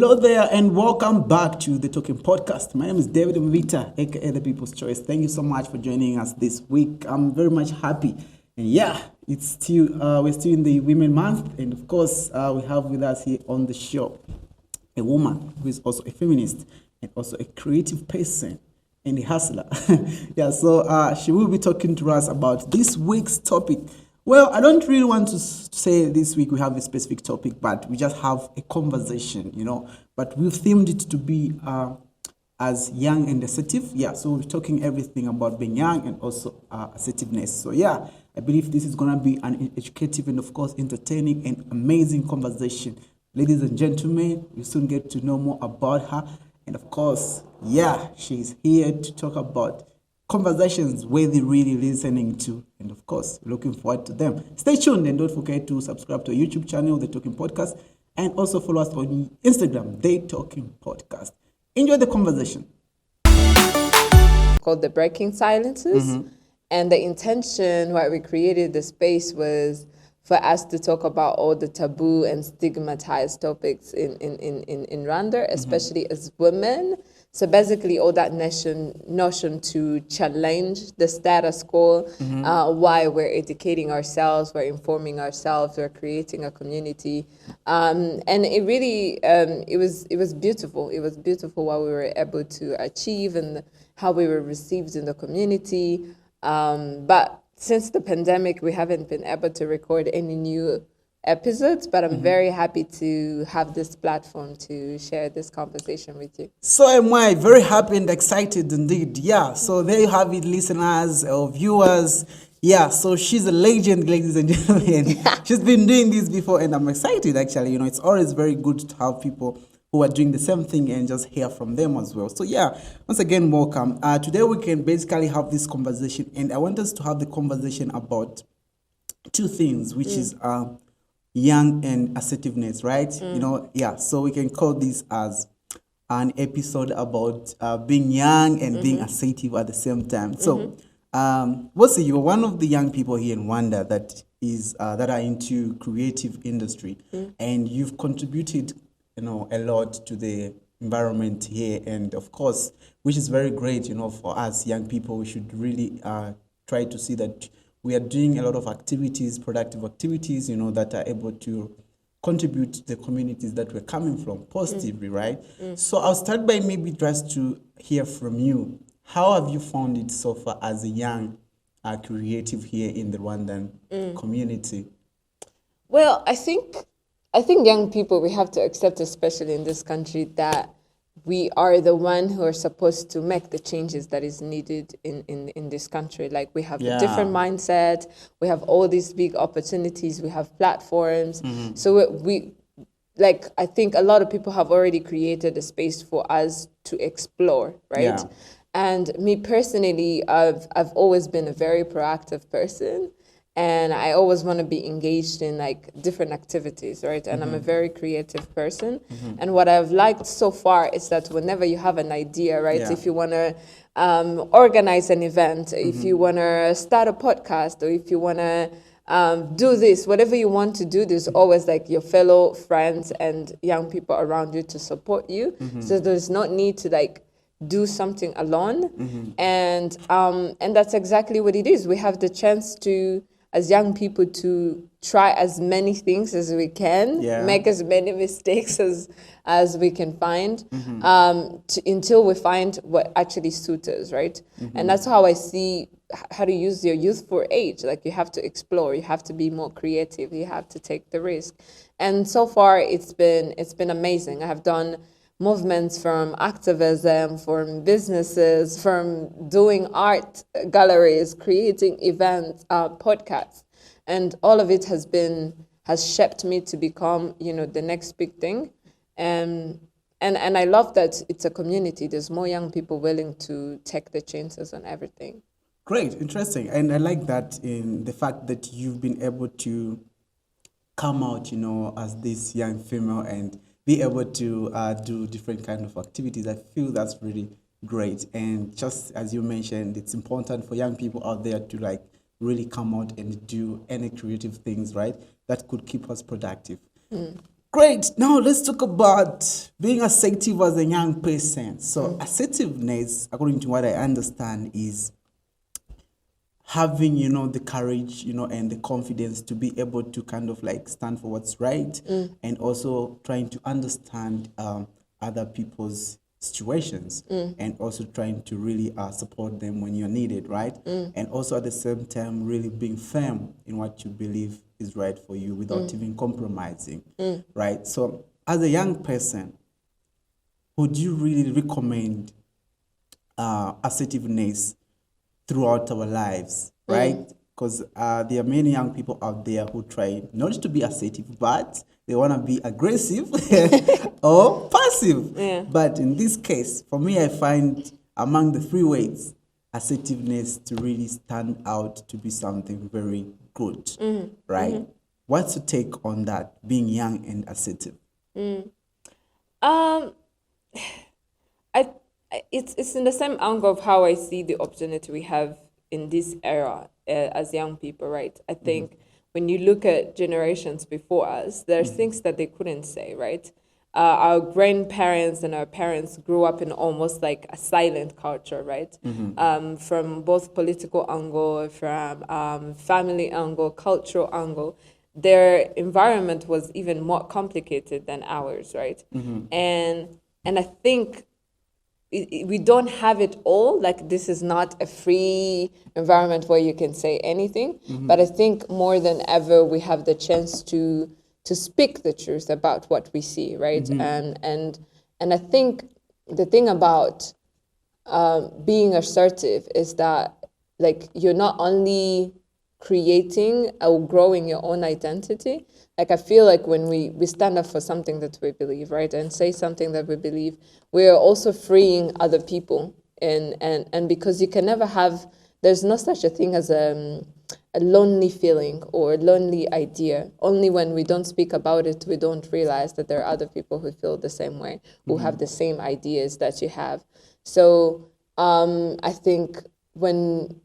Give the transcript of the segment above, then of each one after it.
Hello there and welcome back to the Talking Podcast. My name is David Mubita, aka The People's Choice. Thank you so much for joining us this week. I'm very much happy. And yeah, it's still we're still in the Women Month, and of course we have with us here on the show a woman who is also a feminist and also a creative person and a hustler. Yeah, so she will be talking to us about this week's topic. Well, I don't really want to say this week we have a specific topic, but we just have a conversation, But we've themed it to be as young and assertive. Yeah, so we're talking everything about being young and also assertiveness. So yeah, I believe this is going to be an educative and of course entertaining and amazing conversation. Ladies and gentlemen, we soon get to know more about her. And of course, yeah, she's here to talk about conversations worthy really listening to, and of course, looking forward to them. Stay tuned and don't forget to subscribe to our YouTube channel, The Talking Podcast, and also follow us on Instagram, The Talking Podcast. Enjoy the conversation. Called The Breaking Silences, and the intention why we created the space was for us to talk about all the taboo and stigmatized topics in Rwanda, especially as women. So basically all that notion to challenge the status quo, why we're educating ourselves, we're informing ourselves, we're creating a community. And it really, it was beautiful. It was beautiful what we were able to achieve and how we were received in the community. But since the pandemic, we haven't been able to record any new episodes, but I'm very happy to have this platform to share this conversation with you. So am I, very happy and excited indeed. Yeah, so there you have it, listeners or viewers. Yeah, so she's a legend, ladies and gentlemen. She's been doing this before, and I'm excited actually. It's always very good to have people who are doing the same thing and just hear from them as well. So yeah, once again, welcome. Today we can basically have this conversation, and I want us to have the conversation about two things, which is young and assertiveness, right? So we can call this as an episode about being young and being assertive at the same time. So, Bose, you're one of the young people here in Rwanda that are into creative industry, and you've contributed, a lot to the environment here, and of course, which is very great, for us young people. We should really try to see that we are doing a lot of activities, productive activities, that are able to contribute to the communities that we're coming from positively, right? So I'll start by maybe just to hear from you. How have you found it so far as a young creative here in the Rwandan community? Well, I think young people, we have to accept, especially in this country, that we are the one who are supposed to make the changes that is needed in this country. Like, we have a different mindset, we have all these big opportunities, we have platforms. So I think a lot of people have already created a space for us to explore, right? Yeah. And me personally, I've always been a very proactive person. And I always want to be engaged in different activities, right? And I'm a very creative person. And what I've liked so far is that whenever you have an idea, right? Yeah. If you want to organize an event, if you want to start a podcast, or if you want to do this, whatever you want to do, there's always your fellow friends and young people around you to support you. So there's no need to do something alone. And that's exactly what it is. We have the chance to, as young people, to try as many things as we can, make as many mistakes as we can find, until we find what actually suits us, right? And that's how I see how to use your youthful age. You have to explore, you have to be more creative, you have to take the risk. And so far, it's been amazing. I have done movements from activism, from businesses, from doing art galleries, creating events, podcasts, and all of it has shaped me to become, the next big thing. And I love that it's a community. There's more young people willing to take the chances on everything. Great, interesting, and I like that in the fact that you've been able to come out, as this young female and be able to do different kind of activities. I feel that's really great. And just as you mentioned, it's important for young people out there to really come out and do any creative things, right? That could keep us productive. Great. Now let's talk about being assertive as a young person. So assertiveness, according to what I understand, is having, the courage, and the confidence to be able to kind of like stand for what's right, and also trying to understand other people's situations, and also trying to really support them when you're needed, right? And also at the same time, really being firm in what you believe is right for you without even compromising, right? So as a young person, would you really recommend assertiveness throughout our lives, right? Because there are many young people out there who try not to be assertive, but they want to be aggressive or passive. Yeah. But in this case, for me, I find among the three ways, assertiveness to really stand out to be something very good, right? What's your take on that, being young and assertive? It's in the same angle of how I see the opportunity we have in this era as young people, right? I think when you look at generations before us, there's things that they couldn't say, right? Our grandparents and our parents grew up in almost like a silent culture, right? From both political angle, from family angle, cultural angle, their environment was even more complicated than ours, right? And I think we don't have it all. Like, this is not a free environment where you can say anything. But I think more than ever, we have the chance to speak the truth about what we see, right? And I think the thing about being assertive is that, like, you're not only creating or growing your own identity. Like, I feel like when we stand up for something that we believe, right, and say something that we believe, we are also freeing other people. And because you can never have, there's no such a thing as a lonely feeling or a lonely idea. Only when we don't speak about it, we don't realize that there are other people who feel the same way, who have the same ideas that you have. So I think when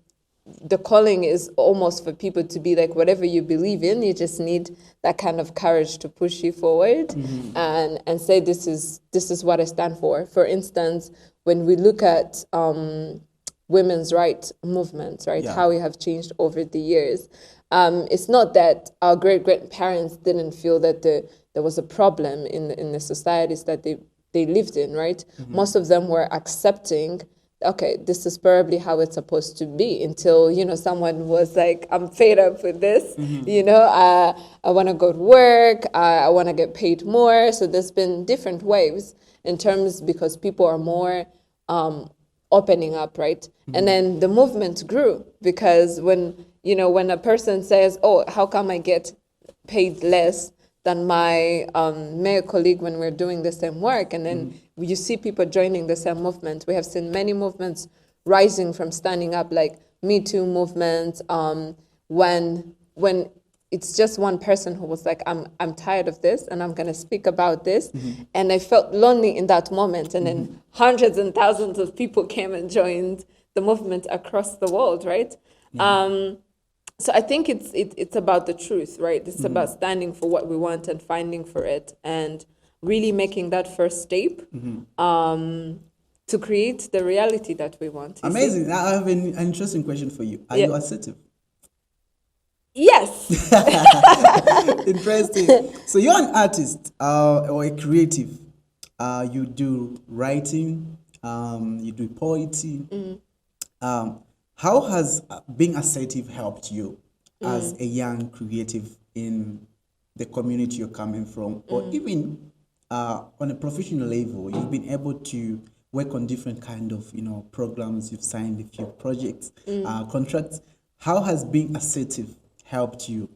the calling is almost for people to be like, whatever you believe in, you just need that kind of courage to push you forward and say, this is what I stand for. For instance, when we look at women's rights movements, right, how we have changed over the years, it's not that our great-grandparents didn't feel that there was a problem in the societies that they lived in, right? Most of them were accepting, okay, this is probably how it's supposed to be, until, someone was like, I'm fed up with this, I want to go to work, I want to get paid more. So there's been different waves in terms, because people are more opening up, right? And then the movement grew, because when a person says, oh, how come I get paid less than my male colleague when we're doing the same work? And then you see people joining the same movement. We have seen many movements rising from standing up, like Me Too movement, when it's just one person who was like, I'm tired of this and I'm gonna speak about this. And I felt lonely in that moment. And then hundreds and thousands of people came and joined the movement across the world, right? So I think it's about the truth, right? It's about standing for what we want and fighting for it, and really making that first step to create the reality that we want. Amazing. Now I have an interesting question for you. Are you assertive? Yes. Interesting. So you're an artist or a creative. You do writing, you do poetry. How has being assertive helped you as a young creative in the community you're coming from, or even on a professional level? You've been able to work on different kind of programs. You've signed a few projects, contracts. How has being assertive helped you?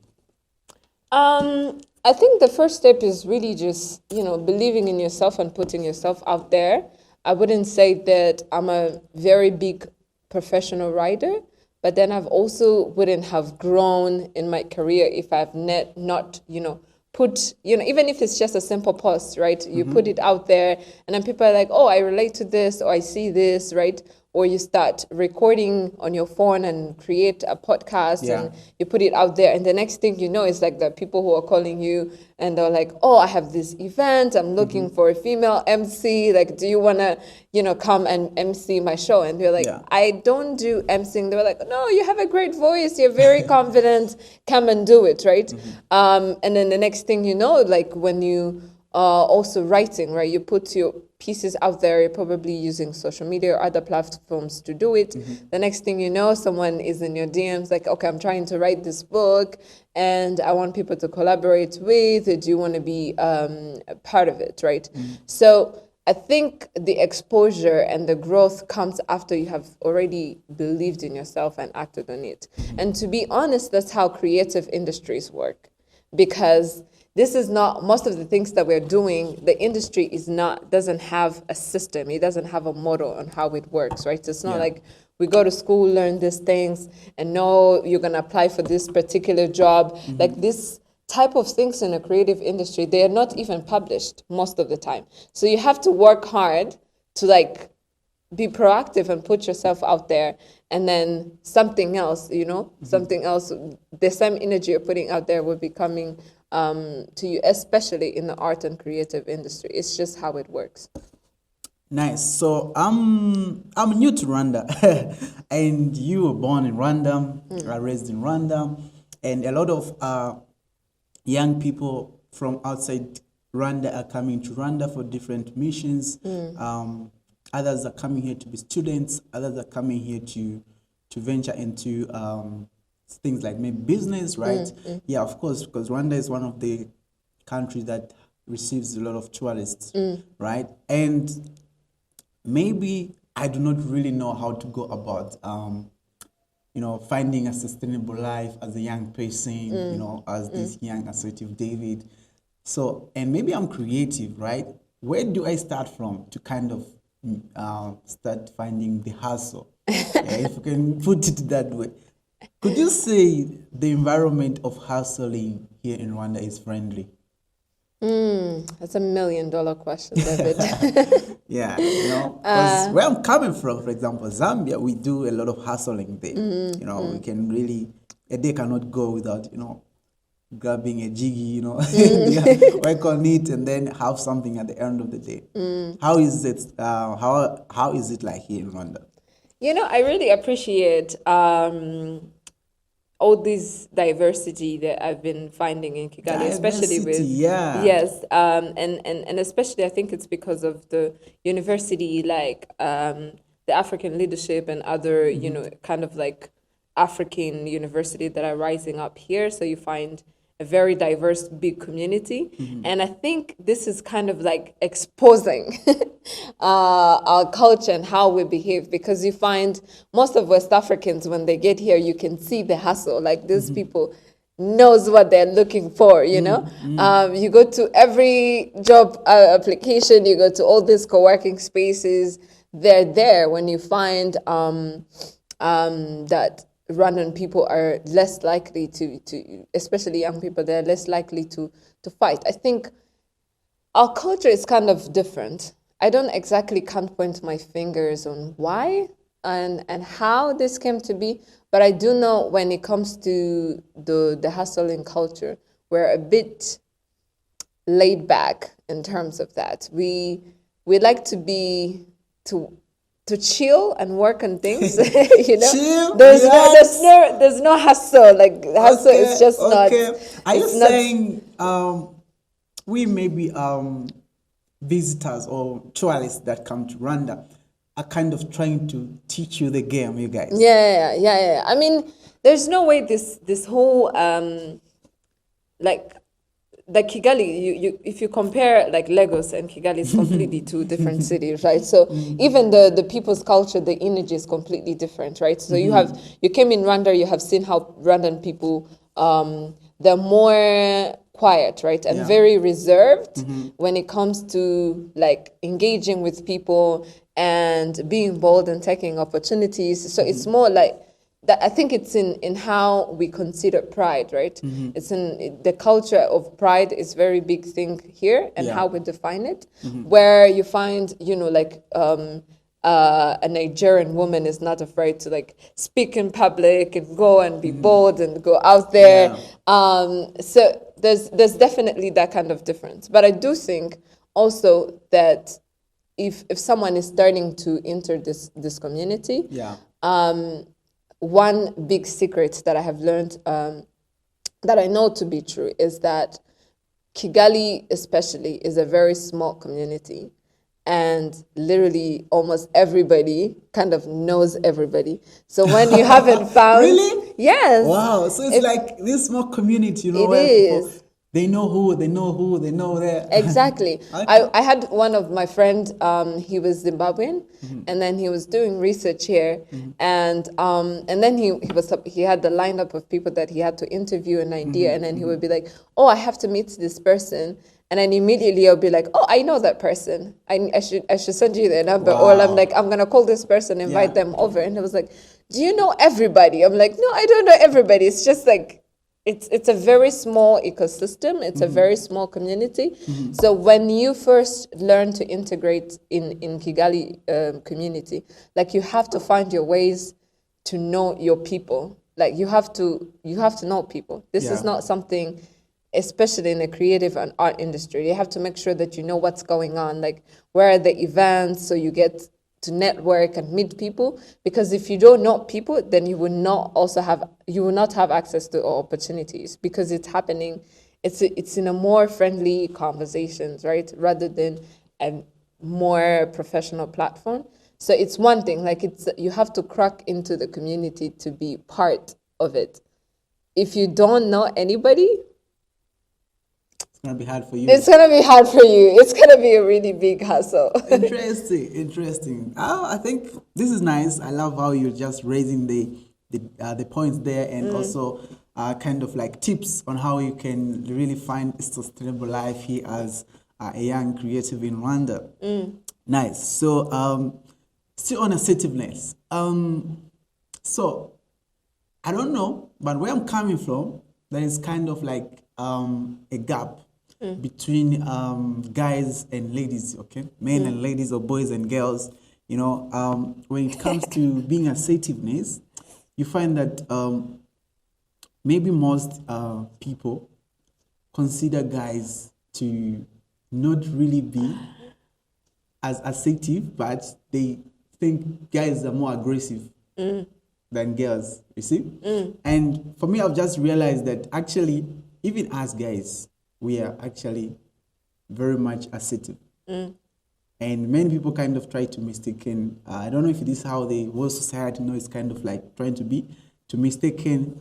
I think the first step is really just believing in yourself and putting yourself out there. I wouldn't say that I'm a very big professional writer, but then I've also wouldn't have grown in my career if I've not put, even if it's just a simple post, right? You put it out there and then people are like, oh, I relate to this, or I see this, right? or you start recording on your phone and create a podcast and you put it out there, and the next thing you know, it's like the people who are calling you and they're like, oh, I have this event, I'm looking for a female MC, like, do you want to, you know, come and MC my show? And you're like, I don't do MCing. They were like, no, you have a great voice, you're very confident, come and do it, right? And then the next thing you know, like when you are also writing, right, you put your pieces out there, you're probably using social media or other platforms to do it. The next thing you know, someone is in your DMs like, okay, I'm trying to write this book and I want people to collaborate with. Do you want to be a part of it, right? So I think the exposure and the growth comes after you have already believed in yourself and acted on it. And to be honest, that's how creative industries work, because this is not, most of the things that we're doing, the industry doesn't have a system. It doesn't have a model on how it works, right? So it's not like we go to school, learn these things, and know you're going to apply for this particular job. Like this type of things in a creative industry, they are not even published most of the time. So you have to work hard to like be proactive and put yourself out there. And then something else, you know, something else, the same energy you're putting out there will be coming to you, especially in the art and creative industry. It's just how it works. Nice. So I'm new to Rwanda, and you were born in Rwanda, raised in Rwanda, and a lot of young people from outside Rwanda are coming to Rwanda for different missions. Others are coming here to be students. Others are coming here to venture into things like maybe business, right? Yeah, of course, because Rwanda is one of the countries that receives a lot of tourists, right? And maybe I do not really know how to go about, you know, finding a sustainable life as a young person, you know, as this young assertive David. So, and maybe I'm creative, right? Where do I start from to kind of start finding the hustle? If you can put it that way. Could you say the environment of hustling here in Rwanda is friendly? That's $1 million question, David. Yeah, you know, because where I'm coming from, for example, Zambia, we do a lot of hustling there. You know, we can really, a day cannot go without, you know, grabbing a jiggy, you know, work on it and then have something at the end of the day. How is it? How is it like here in Rwanda? You know, I really appreciate all this diversity that I've been finding in Kigali, especially with and especially I think it's because of the university, like the African leadership and other you know, kind of like African university that are rising up here. So you find a very diverse big community, and I think this is kind of like exposing our culture and how we behave, because you find most of West Africans, when they get here, you can see the hustle, like these people knows what they're looking for, you know. You go to every job application, you go to all these co-working spaces, they're there. When you find that Rwandan people are less likely to, especially young people, they're less likely to fight. I think our culture is kind of different. I don't exactly can't point my fingers on why and how this came to be, but I do know when it comes to the hustling culture, we're a bit laid back in terms of that. We like to be to chill and work on things, you know. Chill, there's no hustle. Like hustle is just not. Are you saying we maybe visitors or tourists that come to Rwanda are kind of trying to teach you the game, you guys? Yeah. I mean, there's no way this whole like Kigali, you if you compare like Lagos and Kigali, is completely two different cities, right? So even the people's culture, the energy is completely different, right? So you came in Rwanda, you have seen how Rwandan people, they're more quiet, right? And very reserved when it comes to like engaging with people and being bold and taking opportunities. So it's more like, that I think it's in how we consider pride, right? It's in the culture of pride is very big thing here, and how we define it, where you find, you know, like a Nigerian woman is not afraid to like speak in public and go and be bold and go out there. So there's definitely that kind of difference. But I do think also that if someone is starting to enter this community, one big secret that I have learned that I know to be true is that Kigali especially is a very small community, and literally almost everybody kind of knows everybody. So when you haven't found... Really? Yes. Wow. So it's like this small community, you know, It where people, is. they know who, they know who, they know that. Exactly. Okay. I had one of my friend, he was Zimbabwean, and then he was doing research here, and then he had the lineup of people that he had to interview, an idea, and then he would be like, oh, I have to meet this person. And then immediately I'll be like, oh, I know that person. I should send you their number. Or I'm like, I'm gonna call this person, invite them over. And he was like, do you know everybody? I'm like, no, I don't know everybody. It's just like, it's a very small ecosystem. It's a very small community. So when you first learn to integrate in Kigali community, like you have to find your ways to know your people. Like you have to know people. This is not something, especially in the creative and art industry, you have to make sure that you know what's going on, like where are the events, so you get to network and meet people. Because if you don't know people, then you will not have access to opportunities, because it's happening. It's in a more friendly conversations, right, rather than a more professional platform. So it's one thing, like you have to crack into the community to be part of it. If you don't know anybody, It's gonna be hard for you. it's gonna be hard for you. It's gonna be a really big hustle. Interesting. I think this is nice. I love how you're just raising the points there, and also kind of like tips on how you can really find a sustainable life here as a young creative in Rwanda. Nice. So still on assertiveness. So I don't know, but where I'm coming from, there is kind of like a gap between guys and ladies, okay? Men and ladies, or boys and girls. You know, when it comes to being assertiveness, you find that maybe most people consider guys to not really be as assertive, but they think guys are more aggressive than girls, you see? And for me, I've just realized that actually, even as guys, we are actually very much assertive. And many people kind of try to mistaken, I don't know if this is how the whole society knows, kind of like trying to mistaken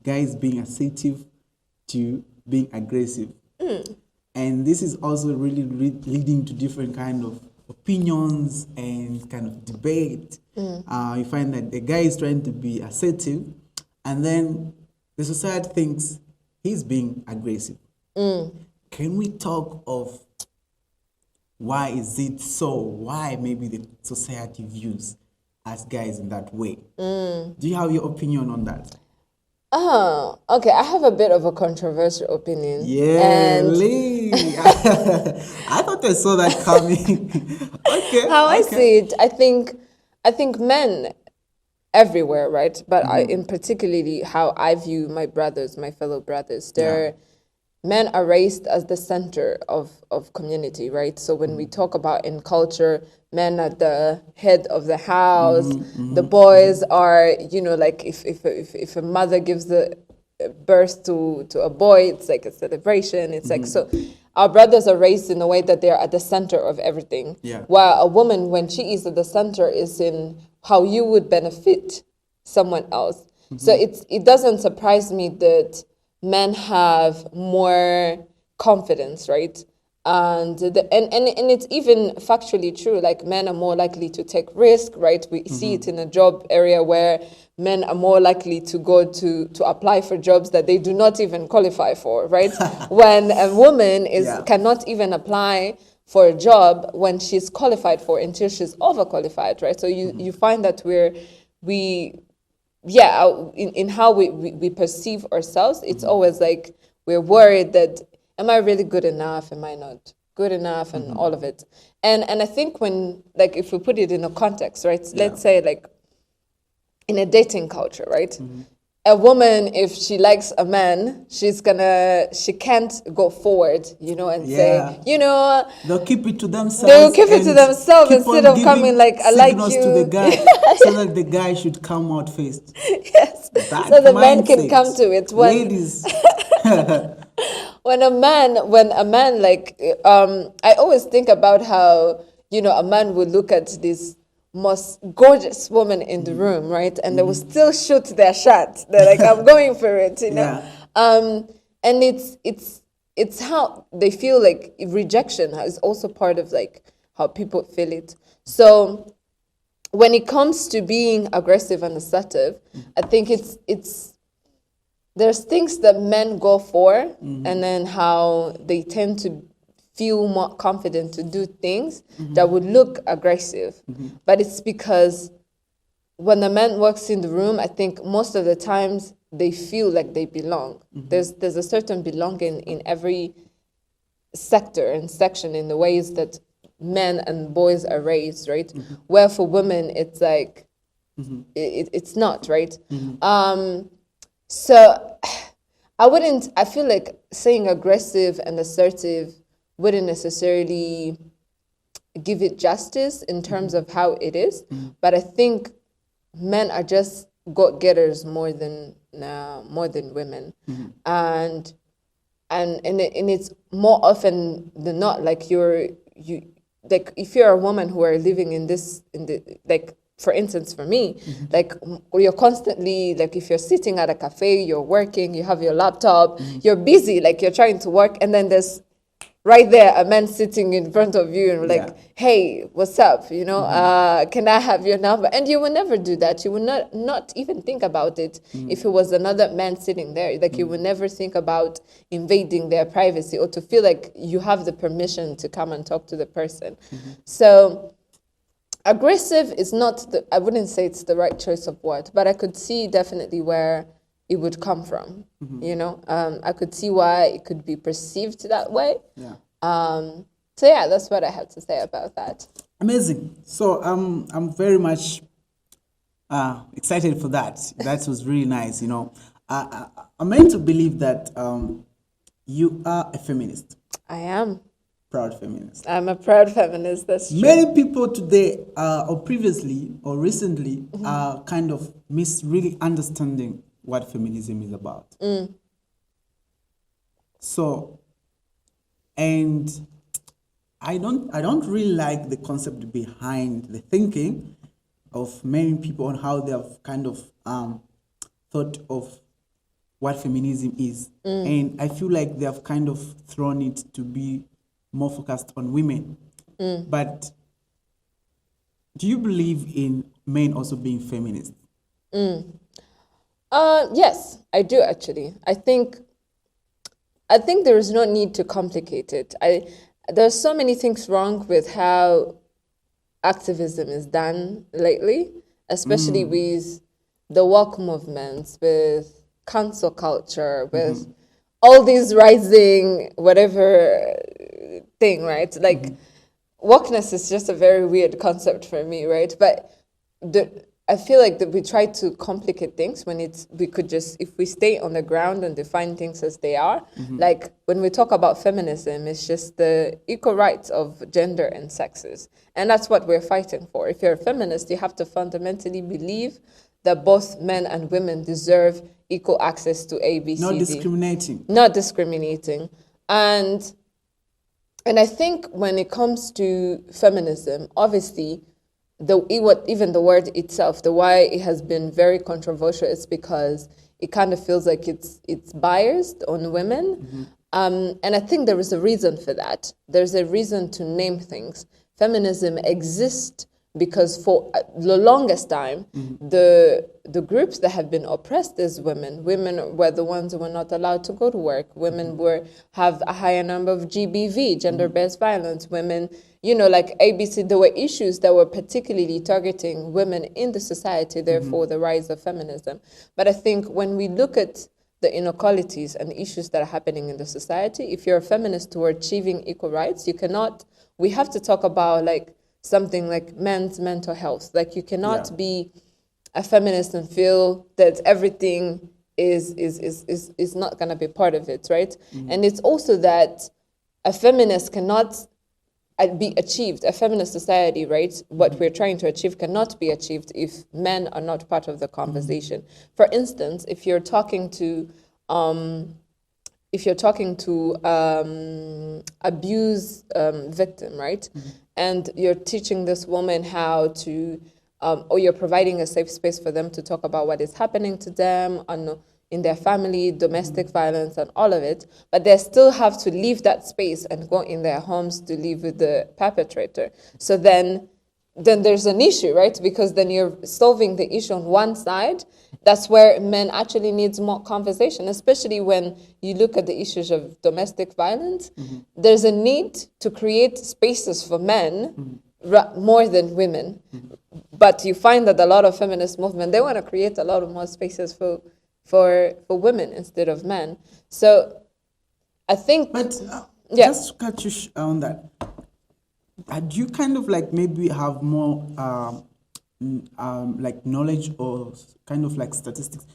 guys being assertive to being aggressive. And this is also really leading to different kind of opinions and kind of debate. You find that the guy is trying to be assertive, and then the society thinks he's being aggressive. Can we talk of why is it so? Why maybe the society views us guys in that way? Do you have your opinion on that? Okay, I have a bit of a controversial opinion. Yeah, And Lee. I thought I saw that coming. Okay. how I see it, I think men everywhere, right? But in particularly how I view my brothers, my fellow brothers, men are raised as the center of community, right? So when we talk about in culture, men are the head of the house. The boys are, you know, like if a mother gives the birth to a boy, it's like a celebration. It's like, so our brothers are raised in a way that they're at the center of everything. While a woman, when she is at the center, is in how you would benefit someone else. So it doesn't surprise me that men have more confidence, right? And and it's even factually true. Like men are more likely to take risk, right? We see it in a job area where men are more likely to go to apply for jobs that they do not even qualify for, right? When a woman cannot even apply for a job when she's qualified for until she's overqualified, right? So you find that in how we perceive ourselves, it's always like we're worried that, am I really good enough? Am I not? good enough and all of it. And I think when, like, if we put it in a context, right? Let's say, like, in a dating culture, right? A woman, if she likes a man, she can't go forward, you know, and say, you know, they'll keep it to themselves. They'll keep it to themselves keep instead on of coming like, I like you. signals to the guy, so that the guy should come out first. Yes. That So the man can mindset. come to it. Ladies. When a man, like, I always think about how, you know, a man would look at this most gorgeous woman in the room, right? And they will still shoot their shot. They're like, I'm going for it, you know? And it's how they feel, like rejection is also part of, like, how people feel it. So when it comes to being aggressive and assertive, I think there's things that men go for, and then how they tend to feel more confident to do things that would look aggressive. But it's because when a man walks in the room, I think most of the times they feel like they belong. There's a certain belonging in every sector and section in the ways that men and boys are raised, right? Where for women, it's like, it's not, right? So I feel like saying aggressive and assertive wouldn't necessarily give it justice in terms of how it is, but I think men are just go-getters more than women, and it's more often than not, like, like, if you're a woman who are living in the, like, for instance, for me, like, you're constantly, like, if you're sitting at a cafe, you're working, you have your laptop, you're busy, like, you're trying to work, and then there's right there a man sitting in front of you and like, hey, what's up? You know, can I have your number? And you will never do that. You will not even think about it if it was another man sitting there. Like, you will never think about invading their privacy or to feel like you have the permission to come and talk to the person. So aggressive is not I wouldn't say it's the right choice of word, but I could see definitely where it would come from, you know? I could see why it could be perceived that way. So yeah, that's what I have to say about that. Amazing. So I'm very much excited for that. That was really nice, you know. I'm meant to believe that you are a feminist. I am. Proud feminist. I'm a proud feminist, that's true. Many people today, or previously, or recently, are kind of really understanding what feminism is about. So, and I don't really like the concept behind the thinking of many people on how they have kind of thought of what feminism is. And I feel like they have kind of thrown it to be more focused on women. But do you believe in men also being feminists? Yes, I do actually. I think there is no need to complicate it. There's so many things wrong with how activism is done lately, especially with the woke movements, with cancel culture, with all these rising whatever thing, right? Like, wokeness is just a very weird concept for me, right? But I feel like that we try to complicate things when we could just, if we stay on the ground and define things as they are, like when we talk about feminism, it's just the equal rights of gender and sexes. And that's what we're fighting for. If you're a feminist, you have to fundamentally believe that both men and women deserve equal access to A, B, C, D. Not discriminating. Not discriminating. And I think when it comes to feminism, obviously, even the word itself, the why it has been very controversial is because it kind of feels like it's biased on women. And I think there is a reason for that. There's a reason to name things. Feminism exists because for the longest time, the groups that have been oppressed as women were the ones who were not allowed to go to work. Women have a higher number of GBV, gender-based violence. Women, you know, like ABC, there were issues that were particularly targeting women in the society, therefore the rise of feminism. But I think when we look at the inequalities and the issues that are happening in the society. If you're a feminist who are achieving equal rights, you cannot, we have to talk about like something like men's mental health. Like you cannot be a feminist and feel that everything is not going to be part of it, right? And it's also that a feminist cannot be achieved. A feminist society, right? What we're trying to achieve cannot be achieved if men are not part of the conversation. For instance, if you're talking to abuse victim, right? And you're teaching this woman how to, or you're providing a safe space for them to talk about what is happening to them in their family, domestic violence, and all of it, but they still have to leave that space and go in their homes to live with the perpetrator. So then there's an issue, right? Because then you're solving the issue on one side. That's where men actually needs more conversation, especially when you look at the issues of domestic violence. There's a need to create spaces for men more than women. But you find that a lot of feminist movement, they want to create a lot of more spaces for women instead of men. So I think... But just to cut you on that, do you kind of like maybe have more like knowledge or kind of like statistics?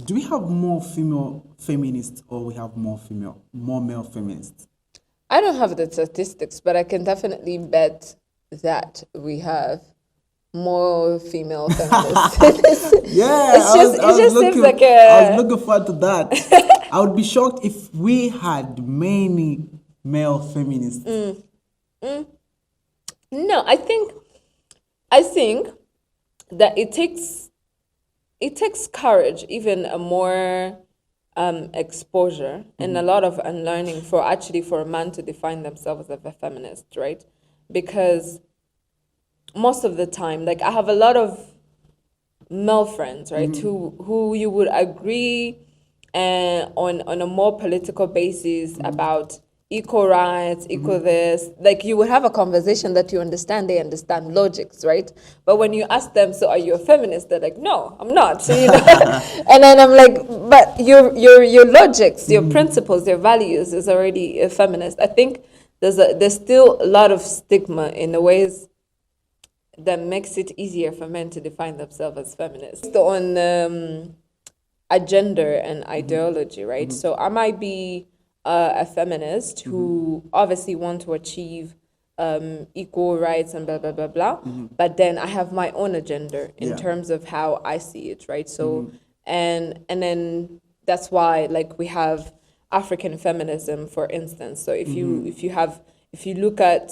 Do we have more female feminists or we have more male feminists? I don't have the statistics, but I can definitely bet that we have more female feminists. Yeah, it just seems like I was looking forward to that. I would be shocked if we had many male feminists. No, I think that it takes courage, even a more exposure and a lot of unlearning for a man to define themselves as a feminist, right? Because most of the time, like I have a lot of male friends, right, who you would agree on a more political basis about equal rights, equal this. Like you would have a conversation that you understand, they understand logics, right? But when you ask them, so are you a feminist? They're like, no, I'm not. So, you know? And then I'm like, but your logics, your principles, your values is already a feminist. I think there's still a lot of stigma in the ways that makes it easier for men to define themselves as feminists. On a gender and ideology, right? So I might be a feminist who obviously want to achieve equal rights and blah, blah, blah, blah. But then I have my own agenda in terms of how I see it, right? So, and then that's why like we have African feminism, for instance. So if you look at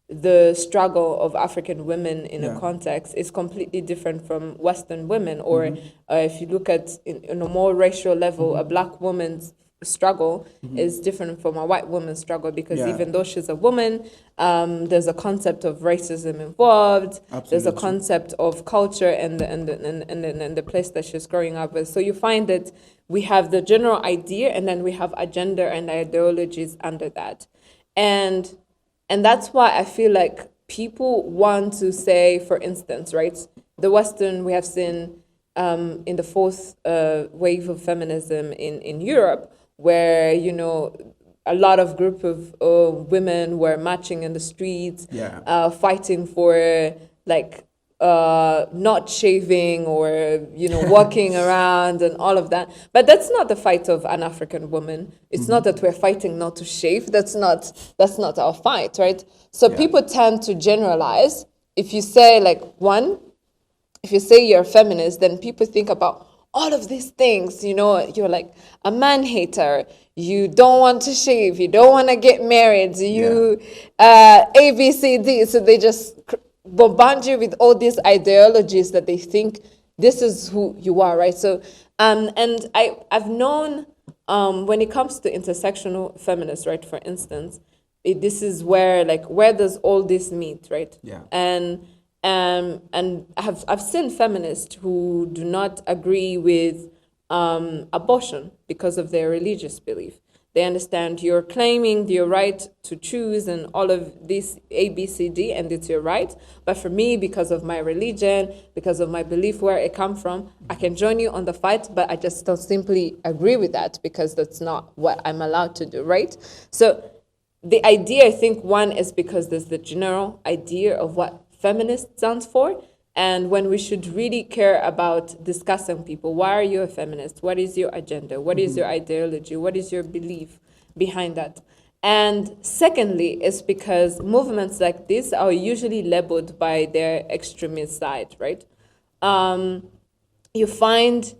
the struggle of African women in a context, is completely different from Western women. Or if you look at in a more racial level, a black woman's struggle is different from a white woman's struggle, because even though she's a woman, there's a concept of racism involved. Absolutely. There's a concept of culture and the place that she's growing up with. So you find that we have the general idea, and then we have agenda and ideologies under that, and that's why I feel like people want to say, for instance, right, the Western, we have seen in the fourth wave of feminism in Europe, where, you know, a lot of group of women were marching in the streets, fighting for like not shaving or, you know, walking around and all of that. But that's not the fight of an African woman. It's not that we're fighting not to shave. That's not our fight, right? So people tend to generalize. If you say if you say you're a feminist, then people think about all of these things. You know, you're like a man hater. You don't want to shave. You don't want to get married. You A, B, C, D. So they just bombard you with all these ideologies that they think this is who you are, right? So, and I've known when it comes to intersectional feminists, right? For instance, this is where does all this meet, right? Yeah. And I've seen feminists who do not agree with abortion because of their religious belief. They understand you're claiming your right to choose and all of this A, B, C, D, and it's your right. But for me, because of my religion, because of my belief where I come from, I can join you on the fight, but I just don't simply agree with that because that's not what I'm allowed to do, right? So the idea, I think, one is because there's the general idea of what feminist stands for. And when we should really care about discussing people, why are you a feminist? What is your agenda? What is your ideology? What is your belief behind that? And secondly, is because movements like this are usually labeled by their extremist side, right? You find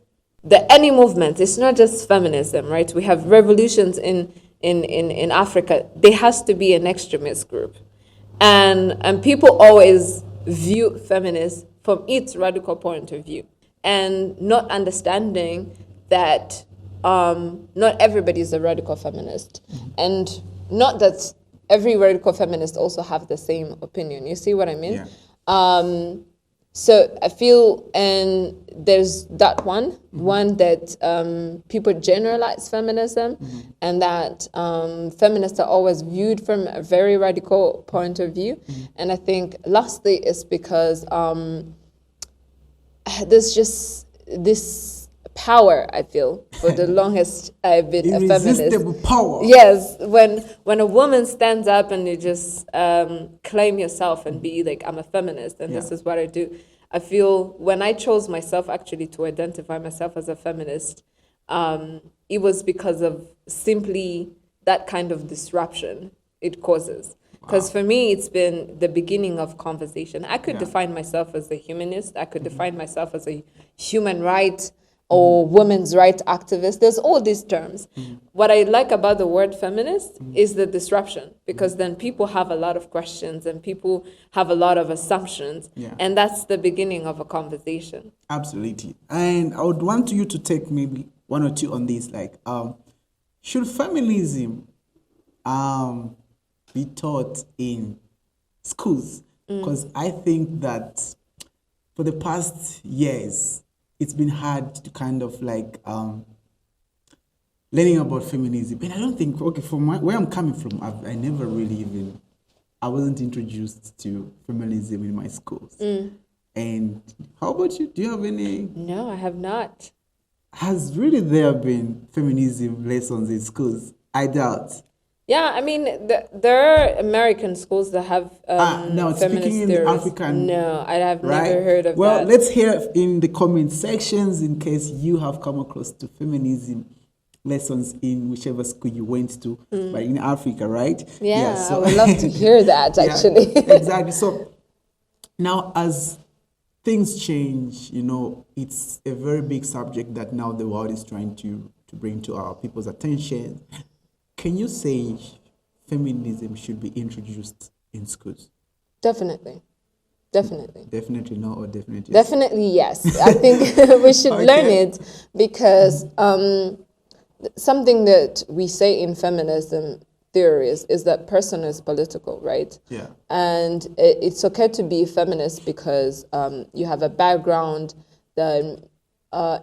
that any movement, it's not just feminism, right? We have revolutions in Africa. There has to be an extremist group. And people always view feminists from its radical point of view and not understanding that not everybody is a radical feminist. And not that every radical feminist also have the same opinion. You see what I mean? Yeah. So I feel, and there's that one that people generalize feminism, and that feminists are always viewed from a very radical point of view. And I think lastly is because there's just this power, I feel, for the longest I've been a feminist. Irresistible power. Yes, when a woman stands up and you just claim yourself and be like, I'm a feminist and this is what I do. I feel when I chose myself actually to identify myself as a feminist, it was because of simply that kind of disruption it causes. Because for me, it's been the beginning of conversation. I could define myself as a humanist. I could define myself as a human rights or women's rights activist. There's all these terms. What I like about the word feminist is the disruption, because then people have a lot of questions and people have a lot of assumptions. And that's the beginning of a conversation. Absolutely. And I would want you to take maybe one or two on this. Like, should feminism be taught in schools? Because I think that for the past years, it's been hard to kind of like learning about feminism. And I don't think, from where I'm coming from, I never really I wasn't introduced to feminism in my schools. And how about you? Do you have any? No, I have not. Has really there been feminism lessons in schools? I doubt. Yeah, I mean, there are American schools that have no, feminist speaking theories. in African. No, I have Right? never heard of that. Well, let's hear in the comment sections in case you have come across to feminism lessons in whichever school you went to, but in Africa, right? Yeah, so, I would love to hear that, actually. Exactly. So now as things change, it's a very big subject that now the world is trying to bring to our people's attention. Can you say feminism should be introduced in schools? Definitely. Definitely no, or definitely yes? Definitely yes. I think we should learn it, because something that we say in feminism theories is that person is political, right? Yeah. And it's okay to be a feminist because you have a background that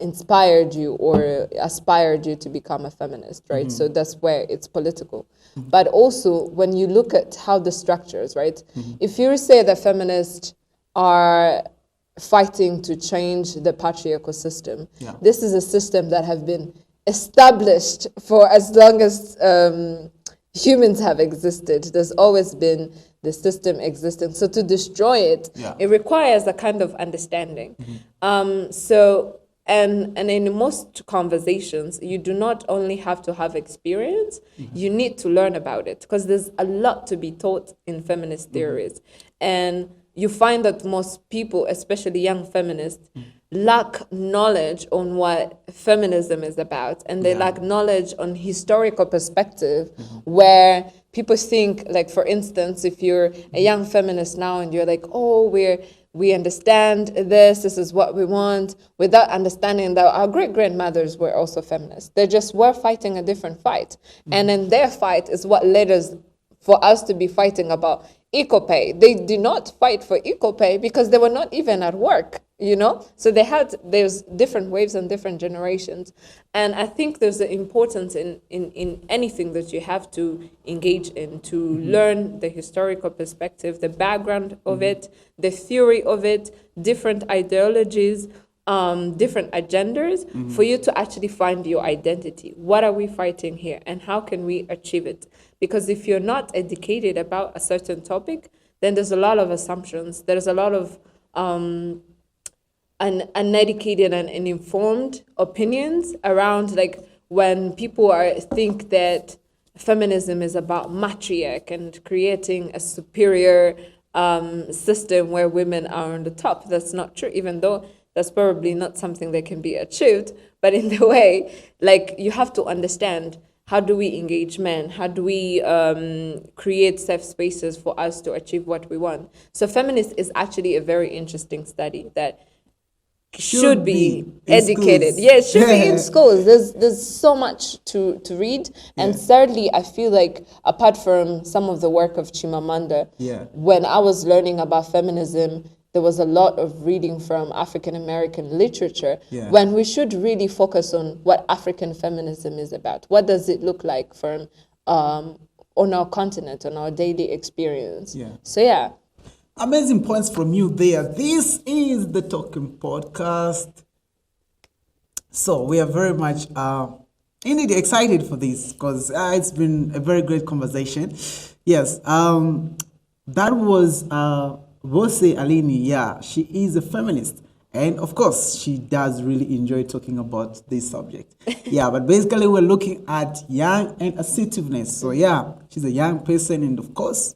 inspired you or aspired you to become a feminist, right? So that's where it's political. But also when you look at how the structures, right? If you say that feminists are fighting to change the patriarchal system, this is a system that have been established for as long as humans have existed. There's always been the system existing. So to destroy it, it requires a kind of understanding. And in most conversations, you do not only have to have experience, you need to learn about it, because there's a lot to be taught in feminist theories. And you find that most people, especially young feminists, lack knowledge on what feminism is about, and they lack knowledge on historical perspective, where people think, like, for instance, if you're a young feminist now and you're like, oh, we understand this is what we want, without understanding that our great-grandmothers were also feminists. They just were fighting a different fight. And then their fight is what led us for us to be fighting about equal pay. They did not fight for equal pay because they were not even at work, you know? So there's different waves and different generations. And I think there's an importance in anything that you have to engage in, to learn the historical perspective, the background of it, the theory of it, different ideologies, different agendas, for you to actually find your identity. What are we fighting here and how can we achieve it? Because if you're not educated about a certain topic, then there's a lot of assumptions. There's a lot of uneducated and uninformed opinions around, like, when people think that feminism is about matriarch and creating a superior system where women are on the top. That's not true, even though that's probably not something that can be achieved. But in the way, like, you have to understand, how do we engage men? How do we create safe spaces for us to achieve what we want? So Feminist is actually a very interesting study that should be educated. Schools. Yeah, it should be in schools. There's so much to read. And thirdly, I feel like, apart from some of the work of Chimamanda, when I was learning about feminism, there was a lot of reading from African American literature, when we should really focus on what African feminism is about. What does it look like from on our continent, on our daily experience? So yeah. Amazing points from you there. This is the Talking Podcast. So we are very much indeed excited for this, because it's been a very great conversation. Yes, that was Bose Aline. Yeah, she is a feminist. And of course, she does really enjoy talking about this subject. Yeah, but basically we're looking at young and assertiveness. So yeah, she's a young person, and of course,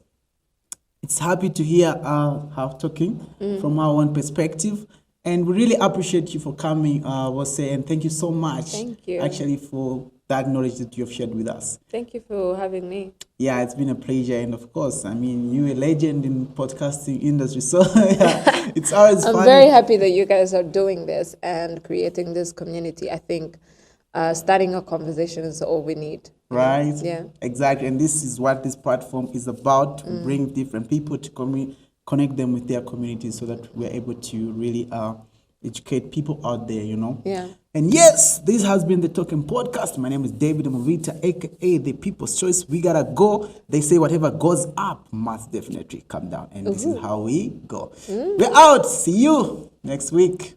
it's happy to hear her talking from our own perspective. And we really appreciate you for coming, Bose, and thank you so much. Thank you. Actually, for that knowledge that you have shared with us. Thank you for having me. Yeah, it's been a pleasure. And of course, I mean, you're a legend in podcasting industry. So yeah, it's always I'm fun. very happy that you guys are doing this and creating this community. I think starting a conversation is all we need. Right? Yeah. Exactly. And this is what this platform is about, to bring different people to connect them with their communities, so that we're able to really educate people out there, you know? Yeah. And yes, this has been the Talking Podcast. My name is David Mubita, aka the People's Choice. We gotta go. They say whatever goes up must definitely come down. And this is how we go. We're out. See you next week.